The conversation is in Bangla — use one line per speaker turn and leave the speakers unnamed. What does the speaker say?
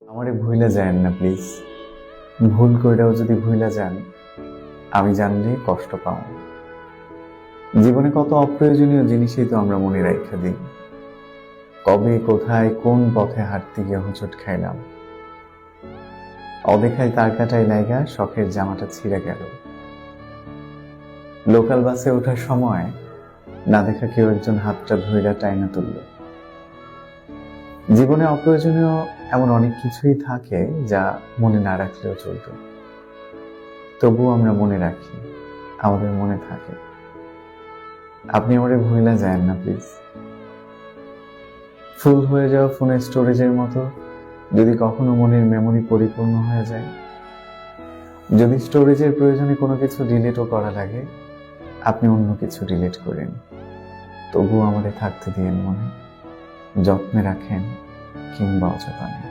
আমারে ভুইলা যায়েন না প্লিজ। ভুল কইরাও যদি ভুইলা যান, আমি জানলে কষ্ট পাও। জীবনে কত অপ্রয়োজনীয় জিনিসই তো আমরা মনে রাইখা দিই। কবে কোথায় কোন পথে হাঁটতে গিয়ে হোঁচট খাইলাম, অদেখায় তার কাটায় লাইগা শখের জামাটা ছিঁড়ে গেল। লোকাল বাসে ওঠার সময় না দেখা কেউ একজন হাতটা ধইরা টাইনা তুলল। জীবনে অপ্রয়োজনীয় এমন অনেক কিছুই থাকে যা মনে না রাখলেও চলতো, তবুও আমরা মনে রাখি, আমাদের মনে থাকে। আপনি আমারে ভুইলা যায়েন না প্লিজ। ফুল হয়ে যাওয়া ফোনের স্টোরেজের মতো যদি কখনো মনের মেমরি পরিপূর্ণ হয়ে যায়, যদি স্টোরেজের প্রয়োজনে কোনো কিছু ডিলিটও করা লাগে, আপনি অন্য কিছু ডিলিট করেন, তবুও আমারে থাকতে দিয়েন মনে। যত্নে রাখেন কিংবা অযত্নে।